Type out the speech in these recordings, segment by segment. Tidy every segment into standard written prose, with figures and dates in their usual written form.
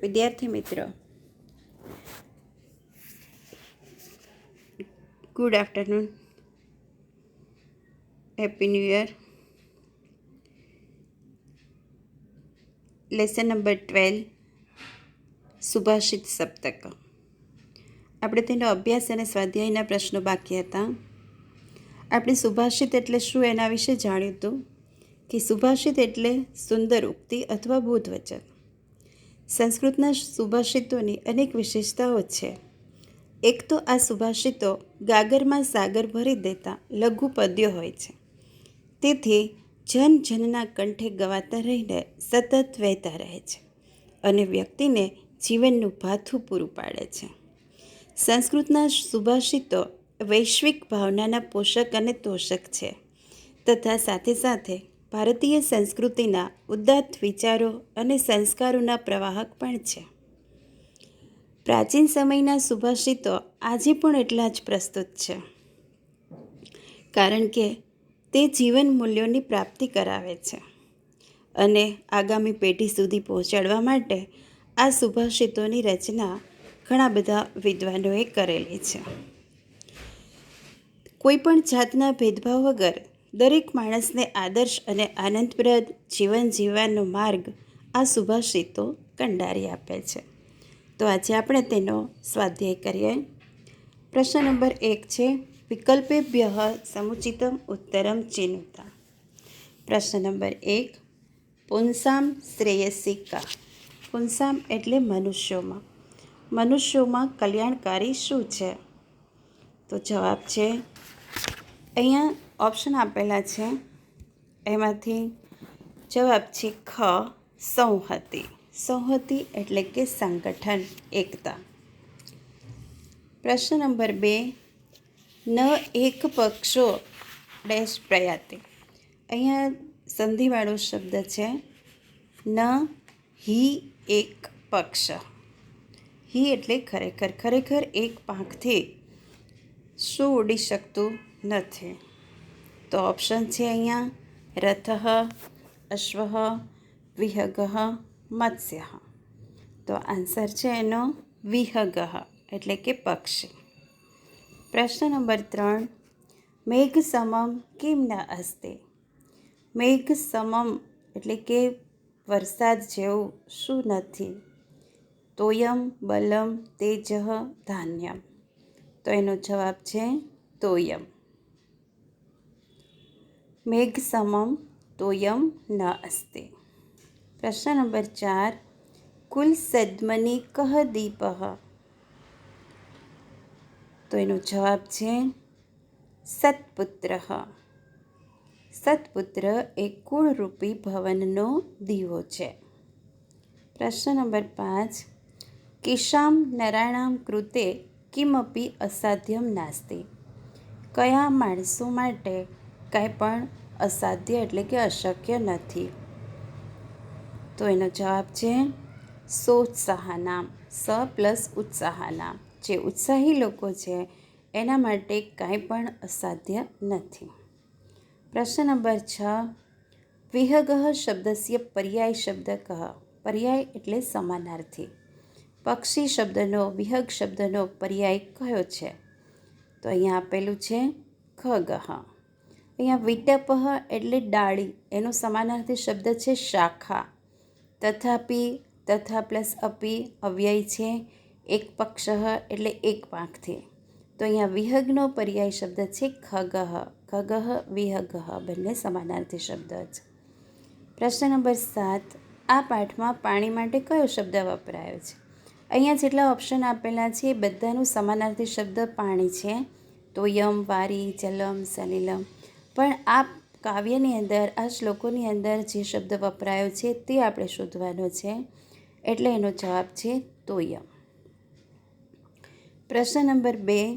વિદ્યાર્થી મિત્રો, good afternoon, happy new year. Lesson number 12, સુભાષિત સપ્તક. આપણે તેનો અભ્યાસ અને સ્વાધ્યાયના પ્રશ્નો બાકી હતા. આપણે સુભાષિત એટલે શું એના વિશે જાણ્યું હતું કે સુભાષિત એટલે સુંદર ઉક્તિ અથવા બોધવચન. સંસ્કૃતના સુભાષિતોની અનેક વિશેષતાઓ છે. એક તો આ સુભાષિતો ગાગરમાં સાગર ભરી દેતા લઘુ પદ્યો હોય છે. તેથી જનજનના કંઠે ગવાતા રહીને સતત વહેતા રહે છે અને વ્યક્તિને જીવનનું ભાથું પૂરું પાડે છે. સંસ્કૃતના સુભાષિતો વૈશ્વિક ભાવનાના પોષક અને તોષક છે તથા સાથે સાથે ભારતીય સંસ્કૃતિના ઉદાત્ત વિચારો અને સંસ્કારોના પ્રવાહક પણ છે. પ્રાચીન સમયના સુભાષિતો આજે પણ એટલા જ પ્રસ્તુત છે, કારણ કે તે જીવન મૂલ્યોની પ્રાપ્તિ કરાવે છે અને આગામી પેઢી સુધી પહોંચાડવા માટે આ સુભાષિતોની રચના ઘણા બધા વિદ્વાનોએ કરેલી છે. કોઈ પણ જાતના ભેદભાવ વગર દરેક માણસને આદર્શ અને આનંદપ્રદ જીવન જીવવાનો માર્ગ આ સુભાષિતો કંડારી આપે છે. તો આજે આપણે તેનો સ્વાધ્યાય કરીએ. પ્રશ્ન નંબર 1 છે, વિકલ્પેભ્યઃ સમુચિતમ ઉત્તરમ ચિનુતા. પ્રશ્ન નંબર 1, પુંસામ શ્રેયસી કા. પુંસામ એટલે મનુષ્યોમાં. મનુષ્યોમાં કલ્યાણકારી શું છે? તો જવાબ છે, અહીંયા ઓપ્શન આપેલા છે, એમાંથી જવાબ છે ખ, સંહતિ. સંહતિ એટલે કે સંગઠન, એકતા. પ્રશ્ન નંબર 2, ન એક પક્ષો ડેશ પ્રયાતે. અહીંયા સંધિવાળો શબ્દ છે. ન હિ એક પક્ષ. હિ એટલે ખરેખર. ખરેખર એક પાંખથી શું ઉડી શકતું નથી? તો ઓપ્શન છે અહીંયા રથઃ, અશ્વઃ, વિહગઃ, મત્સ્ય. તો આન્સર છે એનો વિહગઃ એટલે કે પક્ષી. પ્રશ્ન નંબર 3, મેઘ સમમ કિમ ન અસ્તિ. મેઘ સમમ એટલે કે વરસાદ જેવું શું નથી? તોયમ બલમ તેજઃ ધાન્યમ. તો એનો જવાબ છે તોયમ. મેઘ સમમ તોયમ ન અસ્તિ. પ્રશ્ન નંબર 4, કુલ સદ્મની કહ દીપઃ. તો એનો જવાબ છે સત્પુત્ર. સત્પુત્ર એ કુળરૂપી ભવનનો દીવો છે. પ્રશ્ન નંબર 5, કેશામ નરાણામ કૃતે કિમપી અસાધ્યમ નાસ્તિ. કયા માણસો માટે કાંઈ પણ અસાધ્ય એટલે કે અશક્ય નથી? તો એનો જવાબ છે સોત્સાહનામ. સ પ્લસ ઉત્સાહનામ. જે ઉત્સાહી લોકો છે એના માટે કાંઈ પણ અસાધ્ય નથી. પ્રશ્ન નંબર 6, વિહગઃ શબ્દસ્ય પર્યાય શબ્દ કહ. પર્યાય એટલે સમાનાર્થી. પક્ષી શબ્દનો વિહગ શબ્દનો પર્યાય કયો છે? તો અહીંયા આપેલું છે ખગઃ. અહીંયા વિટપઃ એટલે ડાળી, એનો સમાનાર્થી શબ્દ છે શાખા. તથાપિ, તથા પ્લસ અપી અવ્યય છે. એક પક્ષઃ એટલે એક પાંખથી. તો અહીંયા વિહગનો પર્યાય શબ્દ છે ખગઃ. ખગઃ, વિહગઃ બંને સમાનાર્થી શબ્દ છે. પ્રશ્ન નંબર 7, આ પાઠમાં પાણી માટે કયો શબ્દ વપરાયો છે? અહીંયા જેટલા ઓપ્શન આપેલા છે એ બધાનું સમાનાર્થી શબ્દ પાણી છે. તોયમ, વારી, જલમ, સલિલમ. પણ આ કાવ્યની અંદર, આ શ્લોકોની અંદર જે શબ્દ વપરાયો છે તે આપણે શોધવાનો છે, એટલે એનો જવાબ છે તોયમ. પ્રશ્ન નંબર 2,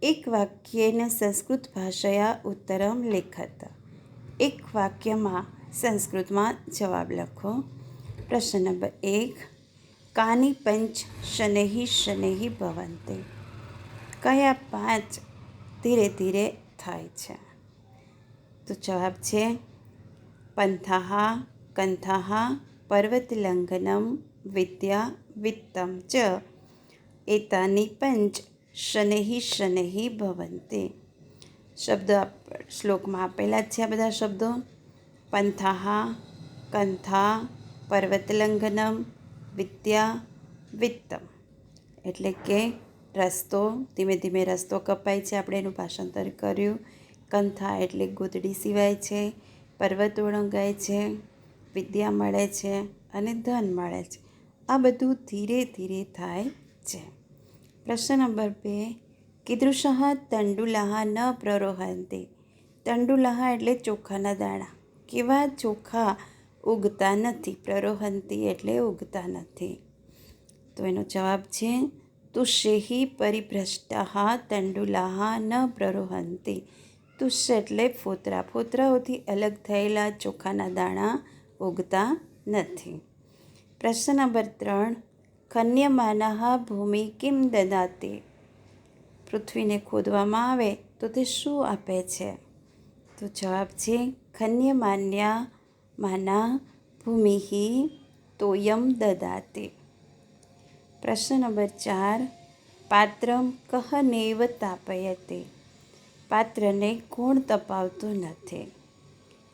એક વાક્યેન સંસ્કૃત ભાષાયા ઉત્તરમ લેખત. એક વાક્યમાં સંસ્કૃતમાં જવાબ લખો. પ્રશ્ન નંબર 1, કાની પંચ શનૈઃ શનૈઃ ભવન્તિ. કયા 5 ધીરે ધીરે થાય છે? તો જવાબ છે પંથાઃ, કંથાઃ, પર્વતલંઘનમ, વિદ્યા વિત્તમ ચ એતાની પંચ શનૈઃ શનૈઃ ભવન્તિ. શબ્દ શ્લોકમાં આપેલા જ છે આ બધા શબ્દો. પંથાઃ, કંથા, પર્વતલંઘનમ, વિદ્યા, વિત્તમ. એટલે કે રસ્તો, ધીમે ધીમે રસ્તો કપાય છે, આપણે એનું ભાષાંતર કર્યું. કંથા એટલે ગોદડી સિવાય છે, પર્વત ઓળંગાય છે, વિદ્યા મળે છે અને ધન મળે છે. આ બધું ધીરે ધીરે થાય છે. પ્રશ્ન નંબર 2, કીદૃશઃ તંડુલાઃ ન પ્રરોહન્તિ. તંડુલાઃ એટલે ચોખાના દાણા. કેવા ચોખા ઉગતા નથી. પ્રરોહન્તિ એટલે ઉગતા નથી. તો એનો જવાબ છે તુષ્યૈઃ પરિભ્રષ્ટાઃ તંડુલાઃ ન પ્રરોહન્તિ. તુષ્ય એટલે ફોતરા. ફોતરાઓથી અલગ થયેલા ચોખાના દાણા ઉગતા નથી. પ્રશ્ન નંબર 3, ખન્યમાનાઃ ભૂમિ કિમ દદાતિ. પૃથ્વીને ખોદવામાં આવે તો તે શું આપે છે? તો જવાબ છે ખન્યમાના ભૂમિ તોયમ દદાતિ. પ્રશ્ન નંબર 4, પાત્રમ કહ નૈવ તાપયતે. પાત્રને કોણ તપાવતું નથી?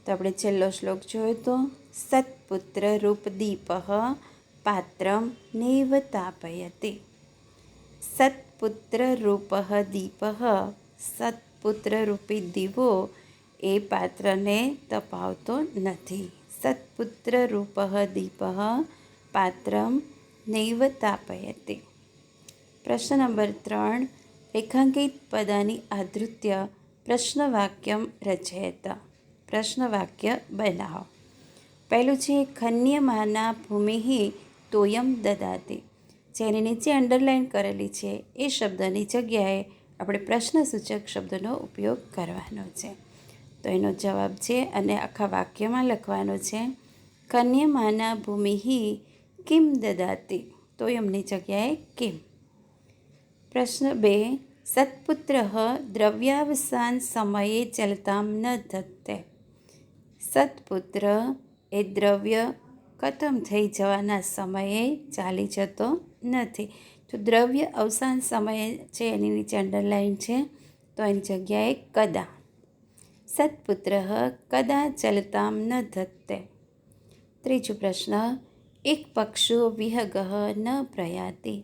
તો આપણે છેલ્લો શ્લોક જોયો તો સત્પુત્ર રૂપ દીપઃ પાત્રમ નૈવ તાપયતે. સત્પુત્ર રૂપઃ દીપઃ, સત્પુત્ર રૂપી દીવો એ પાત્રને તપાવતો નથી. સત્પુત્ર રૂપઃ દીપઃ પાત્રમ નૈવ તાપયતે. પ્રશ્ન નંબર 3, રેખાંકિત પદાની આધૃત્ય પ્રશ્નવાક્યમ રચયત. પ્રશ્નવાક્ય બનાવો. પહેલું છે ખન્યમાના ભૂમિ તોયમ દદાતિ. જેની નીચે અંડરલાઇન કરેલી છે એ શબ્દની જગ્યાએ આપણે પ્રશ્નસૂચક શબ્દનો ઉપયોગ કરવાનો છે. તો એનો જવાબ છે, અને આખા વાક્યમાં લખવાનો છે ખન્યમાના ભૂમિ કિમ દદાતિ. તોયમની જગ્યાએ કિમ. પ્રશ્ન 2, સત્પુત્ર દ્રવ્યાવસાન સમયે ચલતામ ન ધત્તે. સત્પુત્ર એ દ્રવ્ય ખતમ થઈ જવાના સમયે ચાલી જતો નથી. તો દ્રવ્ય અવસાન સમયે છે એની નીચે અંડરલાઇન છે, તો એની જગ્યાએ કદા. સત્પુત્ર કદા ચલતામ ન ધત્તે. ત્રીજો પ્રશ્ન, એક પક્ષો વિહગઃ ન પ્રયાતિ.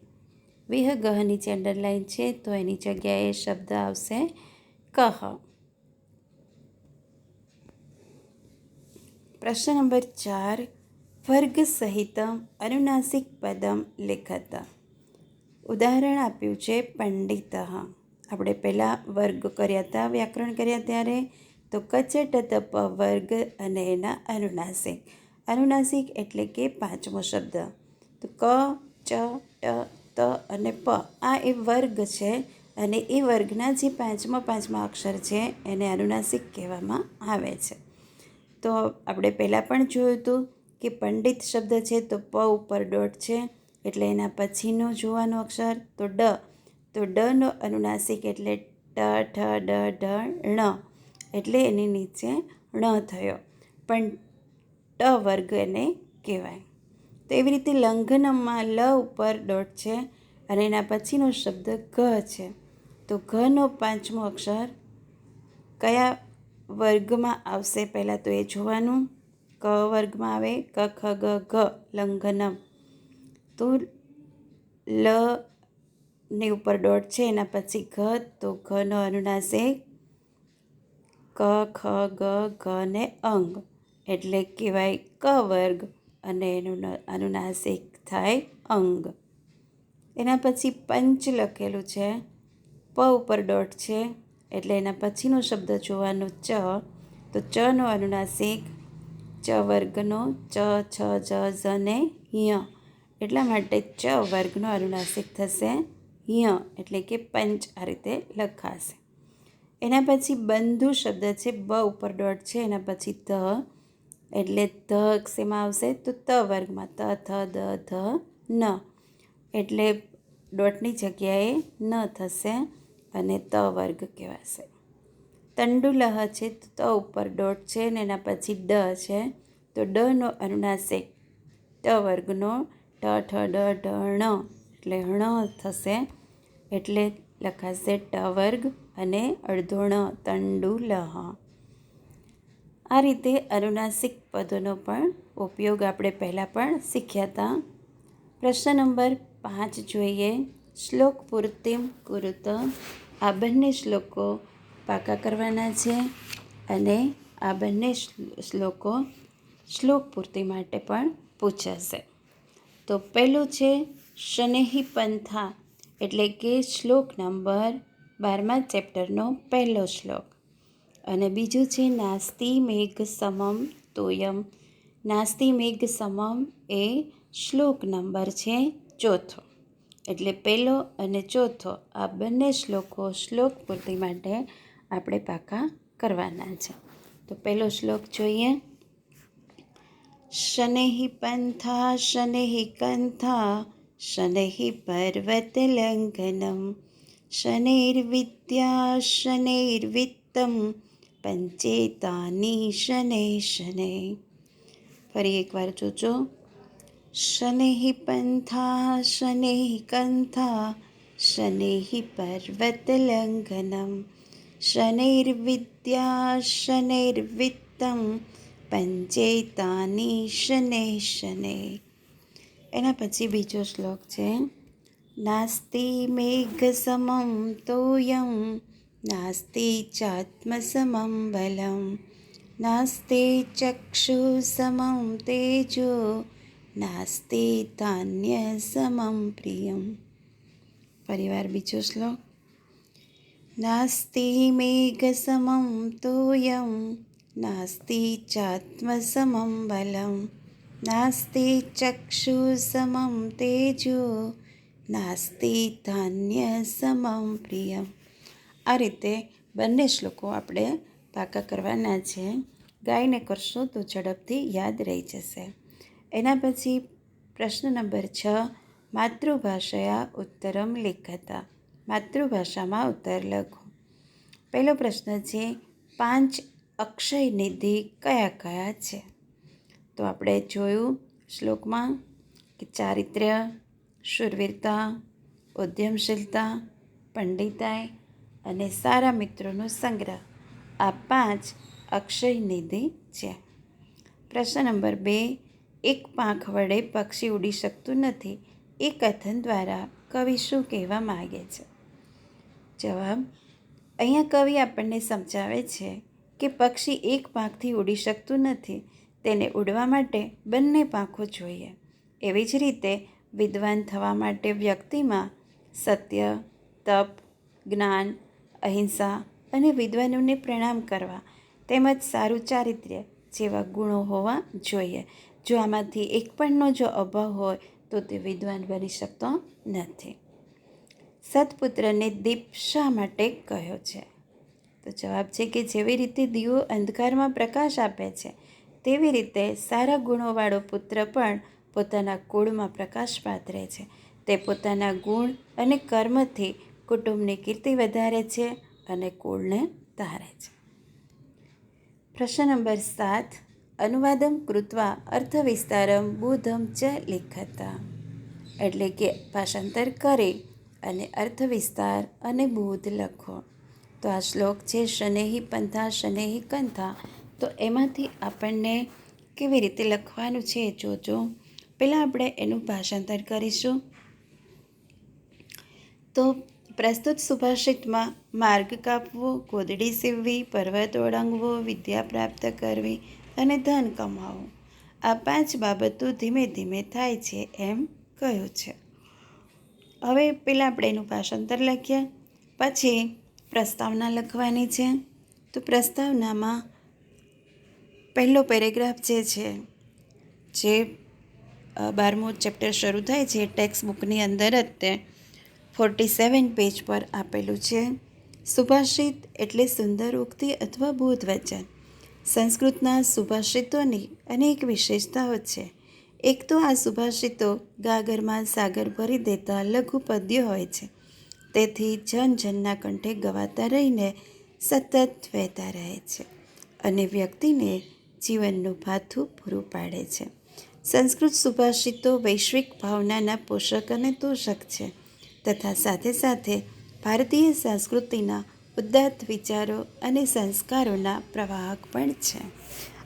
વિહગઃ નીચે અંડરલાઇન છે, તો એની જગ્યાએ શબ્દ આવશે કહ. પ્રશ્ન નંબર 4, વર્ગ સહિતમ અનુનાસિક પદમ લેખત. ઉદાહરણ આપ્યું છે પંડિત. આપણે પહેલાં વર્ગ કર્યા હતા, વ્યાકરણ કર્યા ત્યારે. તો કચટ તપ વર્ગ અને એના અનુનાસિક. અનુનાસિક એટલે કે પાંચમો શબ્દ. તો ક, ચ, ટ, ત અને પ આ એ વર્ગ છે, અને એ વર્ગના જે પાંચમા અક્ષર છે એને અનુનાસિક કહેવામાં આવે છે. તો આપણે પહેલાં પણ જોયું હતું કે પંડિત શબ્દ છે તો પ ઉપર ડોટ છે, એટલે એના પછીનો જોવાનો અક્ષર તો ડ. તો ડનો અનુનાસિક એટલે ટ, ઠ, ડ, ઢ, ણ, એટલે એની નીચે ણ થયો, પણ ટ વર્ગ એને કહેવાય. તો એવી રીતે લંઘનમમાં લ ઉપર ડોટ છે અને એના પછીનો શબ્દ ઘ છે. તો ઘનો પાંચમો અક્ષર કયા વર્ગમાં આવશે પહેલાં તો એ જોવાનું. ક વર્ગમાં આવે, ક, ખ, ગ, ઘ, લંઘનમ. તો લ ની ઉપર ડોટ છે એના પછી ઘ, તો ઘનો અનુનાસિક ક, ખ, ગ, ઘ ને અંગ, એટલે કહેવાય ક વર્ગ, અને એનું અનુનાસિક થાય અંગ. એના પછી પંચ લખેલું છે, પ ઉપર ડોટ છે, એટલે એના પછીનો શબ્દ જોવાનો ચ. તો ચનો અનુનાસિક ચ વર્ગનો ચ, છ, જ, ઝ ને ય, એટલા માટે ચ વર્ગનો અનુનાસિક થશે ય, એટલે કે પંચ આ રીતે લખાશે. એના પછી બંધુ શબ્દ છે, બ ઉપર ડોટ છે, એના પછી ધ, એટલે ધ શેમાં આવશે તો ત વર્ગમાં, ત, થ, દ, ધ, ન, એટલે ડોટની જગ્યાએ ન થશે અને ત વર્ગ કહેવાશે. તંડુલહ છે તો ત ઉપર ડોટ છે ને એના પછી ડ છે, તો ડનો અનુનાસિક ટ વર્ગનો ઠ ડ ઢ ણ એટલે ણ થશે, એટલે લખાશે ટ વર્ગ અને અડધો ણ તંડુલહ. આ રીતે અનુનાસિક પદોનો પણ ઉપયોગ આપણે પહેલાં પણ શીખ્યા હતા. પ્રશ્ન નંબર 5 જોઈએ. શ્લોક પૂર્તિમ કુરુત. આ બંને શ્લોકો પાકા કરવાના છે અને આ બંને શ્લોકો શ્લોક પૂર્તિ માટે પણ પૂછાશે. તો પહેલું છે શનેહી પંથા, એટલે કે શ્લોક નંબર 12મા ચેપ્ટરનો પહેલો શ્લોક. અને બીજું છે નાસ્તિ મેઘ સમમ તોયમ. નાસ્તિ મેઘ સમમ એ શ્લોક નંબર છે 4થો. એટલે પહેલો અને ચોથો આ બંને શ્લોકો શ્લોક પૂર્તિ માટે આપણે પાકા કરવાના છે. તો પહેલો શ્લોક જોઈએ. શનેહી પંથા શનેહી કંથા શનેહી પર્વત લંઘનમ શનૈર્વિદ્યા શનૈર્વિત્તમ પંચેતાની શનૈ શનૈ. ફરી એકવાર જોજો. શનેહી પંથા શનેહી કંથા શનેહી પર્વત લંઘનમ શનૈર્વિદ્યા શનૈર્વિત્તમ પંચેતાની શનૈ શનૈ. એના પછી બીજો શ્લોક છે નાસ્તિ મેઘ સમમ તોયમ નાસ્તિ ચાત્મ સમમ બલમ નાસ્તે ચક્ષુ સમમ તેજો નાસ્તે તાન્ય સમમ પ્રિયમ. ફરીવાર બીજો શ્લોક. નાસ્તિ મેઘ સમમ તોયમ નાસ્તિ ચાત્મ સમમ બલમ નાસ્તિ ચક્ષુ સમમ તેજો નાસ્તિ ધાન્ય સમમ પ્રિયમ. આ રીતે બંને શ્લોકો આપણે પાકા કરવાના છે. ગાઈને કરશો તો ઝડપથી યાદ રહી જશે. એના પછી પ્રશ્ન નંબર 6 માતૃભાષયા ઉત્તરમ લિખતા. માતૃભાષામાં ઉત્તર લખો. પહેલો પ્રશ્ન છે 5 અક્ષય નિધિ કયા કયા છે? તો આપણે જોયું શ્લોકમાં કે ચારિત્ર્ય, શૂરવીરતા, ઉદ્યમશીલતા, પંડિતાઈ અને સારા મિત્રોનો સંગ્રહ આ 5 અક્ષય નિધિ છે. પ્રશ્ન નંબર 2 એક પાંખ વડે પક્ષી ઉડી શકતું નથી એ કથન દ્વારા કવિ શું કહેવા માગે છે? જવાબ. અહીંયા કવિ આપણને સમજાવે છે કે પક્ષી એક પાંખથી ઉડી શકતું નથી, તેને ઉડવા માટે બંને પાંખો જોઈએ. એવી જ રીતે વિદ્વાન થવા માટે વ્યક્તિમાં સત્ય, તપ, જ્ઞાન, અહિંસા અને વિદ્વાનોને પ્રણામ કરવા તેમજ સારું ચારિત્ર્ય જેવા ગુણો હોવા જોઈએ. જો આમાંથી એક પણનો જો અભાવ હોય તો તે વિદ્વાન બની શકતો નથી. સત્પુત્રને દીપ શા માટે કહ્યો છે? તો જવાબ છે કે જેવી રીતે દીવો અંધકારમાં પ્રકાશ આપે છે તેવી રીતે સારા ગુણોવાળો પુત્ર પણ પોતાના કુળમાં પ્રકાશ પાથરે છે. તે પોતાના ગુણ અને કર્મથી કુટુંબની કીર્તિ વધારે છે અને કુળને તારે છે. પ્રશ્ન નંબર 7 અનુવાદમ કૃત્વા અર્થવિસ્તારમ બોધમ ચ લિખતા. એટલે કે ભાષાંતર કરી અને અર્થવિસ્તાર અને બોધ લખો. તો આ શ્લોક છે શનેહી પંથા શનેહી કંથા. તો એમાંથી આપણને કેવી રીતે લખવાનું છે જોજો. પહેલાં આપણે એનું ભાષાંતર કરીશું. તો પ્રસ્તુત સુભાષિતમાં માર્ગ કાપવો, ગોદડી સીવવી, પર્વત ઓળંગવો, વિદ્યા પ્રાપ્ત કરવી અને ધન કમાવવું આ 5 બાબતો ધીમે ધીમે થાય છે એમ કહ્યું છે. હવે પહેલાં આપણે એનું ભાષાંતર લખીએ, પછી પ્રસ્તાવના લખવાની છે. તો પ્રસ્તાવનામાં પહેલો પેરેગ્રાફ જે છે જે 12મો ચેપ્ટર શરૂ થાય છે ટેક્સ્ટ બુકની અંદર જ તે 47 પેજ પર આપેલું છે. સુભાષિત એટલે સુંદર ઉક્તિ અથવા બોધ વચન. સંસ્કૃતના સુભાષિતોની અનેક વિશેષતાઓ છે. એક તો આ સુભાષિતો ગાગરમાં સાગર ભરી દેતા લઘુ પદ્યો હોય છે. તેથી જનજનના કંઠે ગવાતા રહીને સતત વહેતા રહે છે અને વ્યક્તિને જીવનનું ભાથું પૂરું પાડે છે. સંસ્કૃત સુભાષિતો વૈશ્વિક ભાવનાના પોષક અને તોષક છે તથા સાથે સાથે ભારતીય સંસ્કૃતિના ઉદાત્ત વિચારો અને સંસ્કારોના પ્રવાહક પણ છે.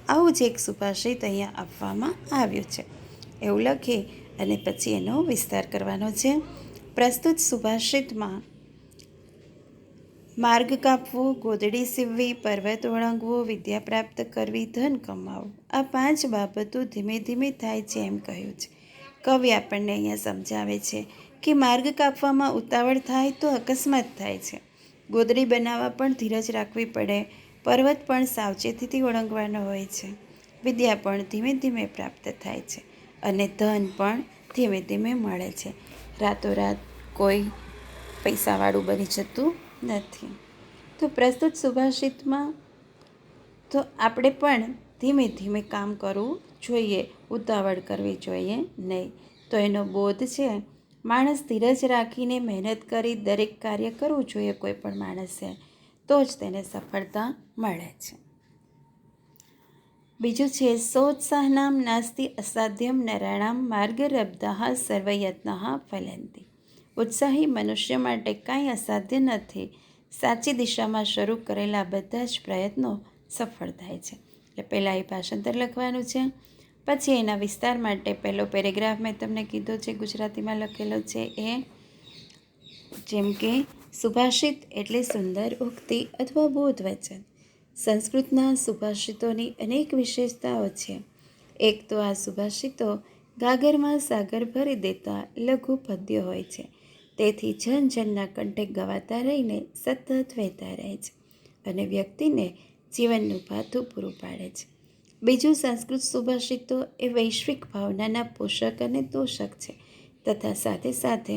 આવું જ એક સુભાષિત અહીંયા આપવામાં આવ્યું છે એવું લખી અને પછી એનો વિસ્તાર કરવાનો છે. પ્રસ્તુત સુભાષિતમાં માર્ગ કાપવો, ગોદડી સીવવી, પર્વત ઓળંગવો, વિદ્યા પ્રાપ્ત કરવી, ધન કમાવવું, આ 5 બાબતો ધીમે ધીમે થાય છે એમ કહ્યું છે. કવિ આપણને અહીંયા સમજાવે છે કે માર્ગ કાપવામાં ઉતાવળ થાય તો અકસ્માત થાય છે. ગોદડી બનાવવા પણ ધીરજ રાખવી પડે. પર્વત પણ સાવચેતીથી ઓળંગવાનો હોય છે. વિદ્યા પણ ધીમે ધીમે પ્રાપ્ત થાય છે અને ધન પણ ધીમે ધીમે મળે છે. રાતોરાત કોઈ પૈસાવાળું બની જતું નથી. તો પ્રસ્તુત સુભાષિતમાં તો આપણે પણ ધીમે ધીમે કામ કરવું જોઈએ, ઉતાવળ કરવી જોઈએ નહીં. તો એનો બોધ છે, માણસ ધીરજ રાખીને મહેનત કરી દરેક કાર્ય કરવું જોઈએ કોઈ પણ માણસે, તો જ તેને સફળતા મળે છે. બીજું છે, સોત્સાહનામ નાસ્તિ અસાધ્યમ નરાણામ માર્ગરબ્ધાઃ સર્વયત્નઃ ફલંતિ. ઉત્સાહી મનુષ્ય માટે કાંઈ અસાધ્ય નથી. સાચી દિશામાં શરૂ કરેલા બધા જ પ્રયત્નો સફળ થાય છે. એટલે પહેલાં એ ભાષાંતર લખવાનું છે. પછી એના વિસ્તાર માટે પહેલો પેરેગ્રાફ મેં તમને કીધો છે, ગુજરાતીમાં લખેલો છે એ, જેમ કે સુભાષિત એટલે સુંદર ઉક્તિ અથવા બોધ વચન. સંસ્કૃતના સુભાષિતોની અનેક વિશેષતાઓ છે. એક તો આ સુભાષિતો ગાગરમાં સાગર ભરી દેતા લઘુ પદ્યો હોય છે. તેથી જનજનના કંઠે ગવાતા રહીને સતત વહેતા રહે છે અને વ્યક્તિને જીવનનું ભાથું પૂરું પાડે છે. બીજું, સંસ્કૃત સુભાષિતો એ વૈશ્વિક ભાવનાના પોષક અને તોષક છે તથા સાથે સાથે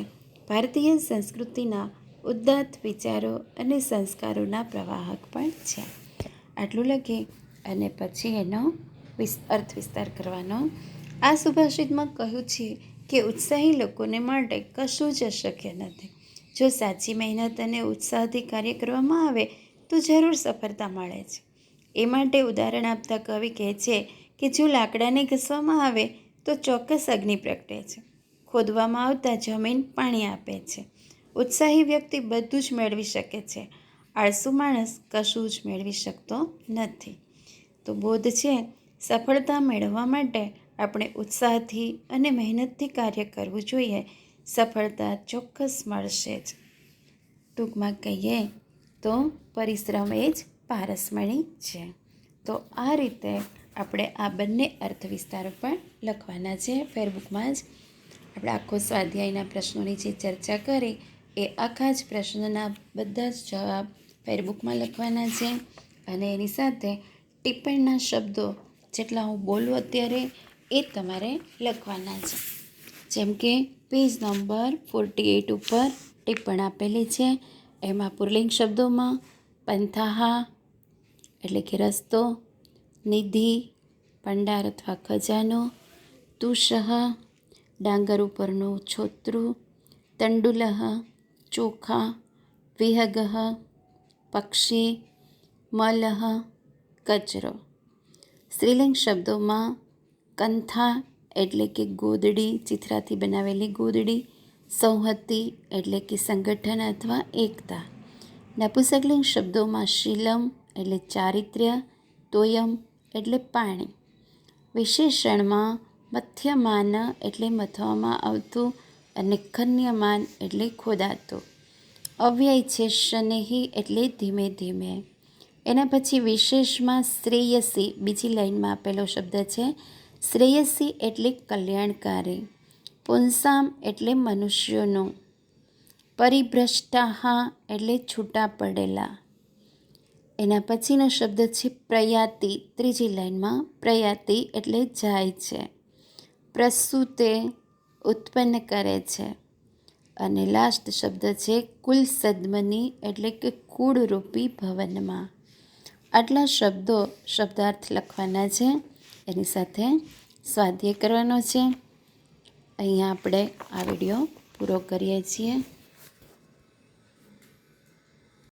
ભારતીય સંસ્કૃતિના ઉદાત્ત વિચારો અને સંસ્કારોના પ્રવાહક પણ છે. આટલું લખી અને પછી એનો અર્થ વિસ્તાર કરવાનો. આ સુભાષિતમાં કહ્યું છે કે ઉત્સાહી લોકોને માટે કશું જ અશક્ય નથી. જો સાચી મહેનત અને ઉત્સાહથી કાર્ય કરવામાં આવે તો જરૂર સફળતા મળે છે. એ માટે ઉદાહરણ આપતા કવિ કહે છે કે જો લાકડાને ઘસવામાં આવે તો ચોક્કસ અગ્નિ પ્રગટે છે. ખોદવામાં આવતા જમીન પાણી આપે છે. ઉત્સાહી વ્યક્તિ બધું જ મેળવી શકે છે. આળસુ માણસ કશું જ મેળવી શકતો નથી. તો બોધ છે, સફળતા મેળવવા માટે આપણે ઉત્સાહથી અને મહેનતથી કાર્ય કરવું જોઈએ. સફળતા ચોક્કસ મળશે જ. ટૂંકમાં કહીએ તો પરિશ્રમ એ જ પારસમણી છે. તો આ રીતે આપણે આ બંને અર્થ વિસ્તારો પણ લખવાના છે. ફેરબુકમાં જ આપણે આખો સ્વાધ્યાયના પ્રશ્નોની જે ચર્ચા કરી એ આખા જ પ્રશ્નના બધા જ જવાબ ફેરબુકમાં લખવાના છે અને એની સાથે ટિપ્પણના શબ્દો જેટલા હું બોલું અત્યારે એ તમારે લખવાના છે. જેમ કે પેજ નંબર 48 ઉપર ટિપ્પણ આપેલી છે. એમાં પુલ્લિંગ શબ્દોમાં પંથાહા એટલે કે રસ્તો, નિધિ ભંડાર અથવા ખજાનો, તુષઃ ડાંગર ઉપરનું છોતરું, તંડુલઃ ચોખા, વિહગઃ પક્ષી, મલઃ કચરો. સ્ત્રીલિંગ શબ્દોમાં કંથા એટલે કે ગોદડી, ચિથરાથી બનાવેલી ગોદડી, સંહતિ એટલે કે સંગઠન અથવા એકતા. નપુંસકલિંગ શબ્દોમાં શીલમ એટલે ચારિત્ર્ય, તોયમ એટલે પાણી. વિશેષણમાં મથ્યમાન એટલે મથવામાં આવતું અને ખન્યમાન એટલે ખોદાતું. અવ્યય છે શનૈઃ એટલે ધીમે ધીમે. એના પછી વિશેષમાં શ્રેયસી, બીજી લાઈનમાં આપેલો શબ્દ છે. શ્રેયસી એટલે કલ્યાણકારી. પુંસામ એટલે મનુષ્યોનું. પરિભ્રષ્ટાઃ એટલે છૂટા પડેલા. એના પછીનો શબ્દ છે પ્રયાતિ, ત્રીજી લાઈનમાં. પ્રયાતિ એટલે જાય છે. પ્રસૂતે ઉત્પન્ન કરે છે. અને લાસ્ટ શબ્દ છે કુલ સદ્મની એટલે કે કુળરૂપી ભવનમાં. આટલા શબ્દો શબ્દાર્થ લખવાના છે. એની સાથે સ્વાધ્યાય કરવાનો છે. અહીંયા આપણે આ વિડીયો પૂરો કરીએ છીએ.